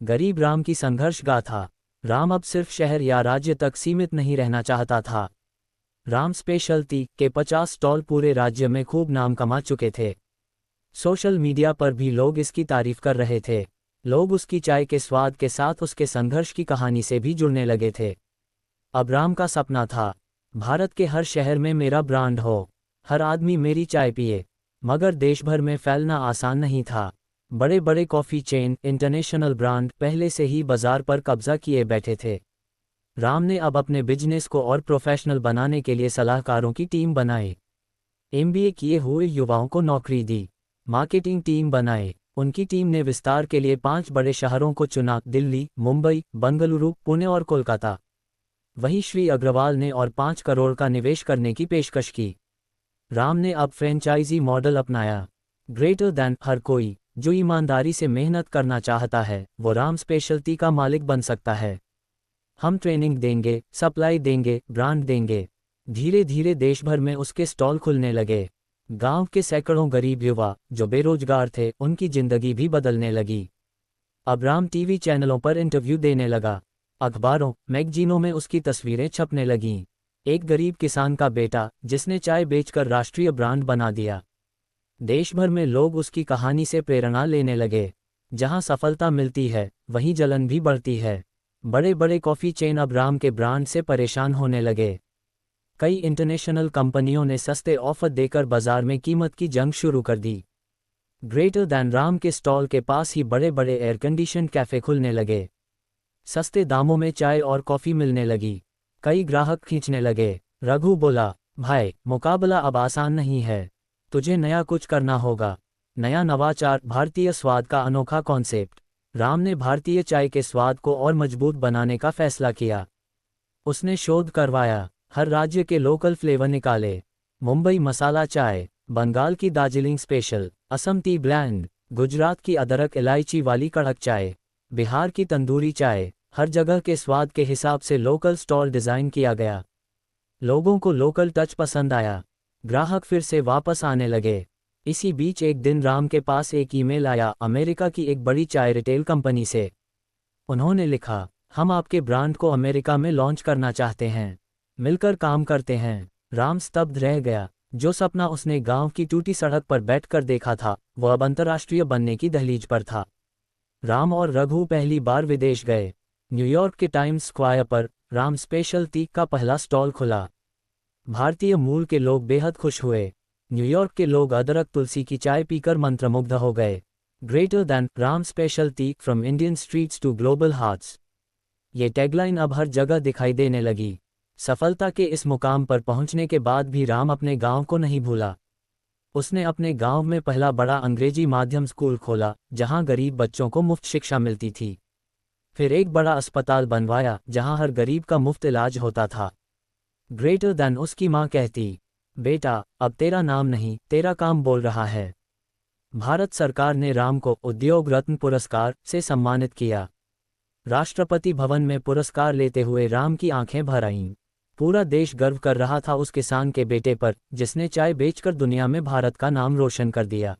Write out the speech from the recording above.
गरीब राम की संघर्ष गाथा। राम अब सिर्फ शहर या राज्य तक सीमित नहीं रहना चाहता था। राम स्पेशलिटी के 50 स्टॉल पूरे राज्य में खूब नाम कमा चुके थे। सोशल मीडिया पर भी लोग इसकी तारीफ कर रहे थे। लोग उसकी चाय के स्वाद के साथ उसके संघर्ष की कहानी से भी जुड़ने लगे थे। अब राम का सपना था, भारत के हर शहर में मेरा ब्रांड हो, हर आदमी मेरी चाय पिए। मगर देश भर में फैलना आसान नहीं था। बड़े बड़े कॉफ़ी चेन, इंटरनेशनल ब्रांड पहले से ही बाजार पर कब्जा किए बैठे थे। राम ने अब अपने बिजनेस को और प्रोफेशनल बनाने के लिए सलाहकारों की टीम बनाई। एमबीए किए हुए युवाओं को नौकरी दी, मार्केटिंग टीम बनाए। उनकी टीम ने विस्तार के लिए 5 बड़े शहरों को चुना, दिल्ली, मुंबई, बेंगलुरु, पुणे और कोलकाता। वहीं श्री अग्रवाल ने और 5 करोड़ का निवेश करने की पेशकश की। राम ने अब फ्रेंचाइजी मॉडल अपनाया। ग्रेटर दैन हर कोई जो ईमानदारी से मेहनत करना चाहता है वो राम स्पेशलिटी का मालिक बन सकता है। हम ट्रेनिंग देंगे, सप्लाई देंगे, ब्रांड देंगे। धीरे धीरे देश भर में उसके स्टॉल खुलने लगे। गांव के सैकड़ों गरीब युवा जो बेरोजगार थे उनकी जिंदगी भी बदलने लगी। अब राम टीवी चैनलों पर इंटरव्यू देने लगा, अखबारों, मैगजीनों में उसकी तस्वीरें छपने लगीं। एक गरीब किसान का बेटा जिसने चाय बेचकर राष्ट्रीय ब्रांड बना दिया। देश भर में लोग उसकी कहानी से प्रेरणा लेने लगे। जहां सफलता मिलती है वहीं जलन भी बढ़ती है। बड़े बड़े कॉफ़ी चेन अब राम के ब्रांड से परेशान होने लगे। कई इंटरनेशनल कंपनियों ने सस्ते ऑफर देकर बाजार में कीमत की जंग शुरू कर दी। ग्रेटर दैन राम के स्टॉल के पास ही बड़े बड़े एयर कंडीशन कैफ़े खुलने लगे। सस्ते दामों में चाय और कॉफ़ी मिलने लगी। कई ग्राहक खींचने लगे। रघु बोला, भाई मुकाबला अब आसान नहीं है, तुझे नया कुछ करना होगा। नया नवाचार, भारतीय स्वाद का अनोखा कॉन्सेप्ट। राम ने भारतीय चाय के स्वाद को और मजबूत बनाने का फैसला किया। उसने शोध करवाया, हर राज्य के लोकल फ्लेवर निकाले। मुंबई मसाला चाय, बंगाल की Darjeeling special, Assam T blend, Gujarat की अदरक इलायची वाली कड़क चाय, बिहार की तंदूरी चाय। हर जगह के स्वाद के हिसाब से लोकल स्टॉल डिज़ाइन किया गया। लोगों को लोकल टच पसंद आया। ग्राहक फिर से वापस आने लगे। इसी बीच एक दिन राम के पास एक ईमेल आया अमेरिका की एक बड़ी चाय रिटेल कंपनी से। उन्होंने लिखा, हम आपके ब्रांड को अमेरिका में लॉन्च करना चाहते हैं, मिलकर काम करते हैं। राम स्तब्ध रह गया। जो सपना उसने गांव की टूटी सड़क पर बैठकर देखा था वो अब अंतर्राष्ट्रीय बनने की दहलीज पर था। राम और रघु पहली बार विदेश गए। न्यूयॉर्क के टाइम्स स्क्वायर पर राम स्पेशलिटी का पहला स्टॉल खुला। भारतीय मूल के लोग बेहद खुश हुए। न्यूयॉर्क के लोग अदरक तुलसी की चाय पीकर मंत्रमुग्ध हो गए। Greater than Ram speciality from Indian streets to global hearts, ये टैगलाइन अब हर जगह दिखाई देने लगी। सफलता के इस मुकाम पर पहुंचने के बाद भी राम अपने गांव को नहीं भूला। उसने अपने गांव में पहला बड़ा अंग्रेजी माध्यम स्कूल खोला जहां गरीब बच्चों को मुफ्त शिक्षा मिलती थी। फिर एक बड़ा अस्पताल बनवाया जहां हर गरीब का मुफ्त इलाज होता था। ग्रेटर दैन उसकी मां कहती, बेटा अब तेरा नाम नहीं तेरा काम बोल रहा है। भारत सरकार ने राम को उद्योग रत्न पुरस्कार से सम्मानित किया। राष्ट्रपति भवन में पुरस्कार लेते हुए राम की आंखें भर आईं। पूरा देश गर्व कर रहा था उस किसान के बेटे पर जिसने चाय बेचकर दुनिया में भारत का नाम रोशन कर दिया।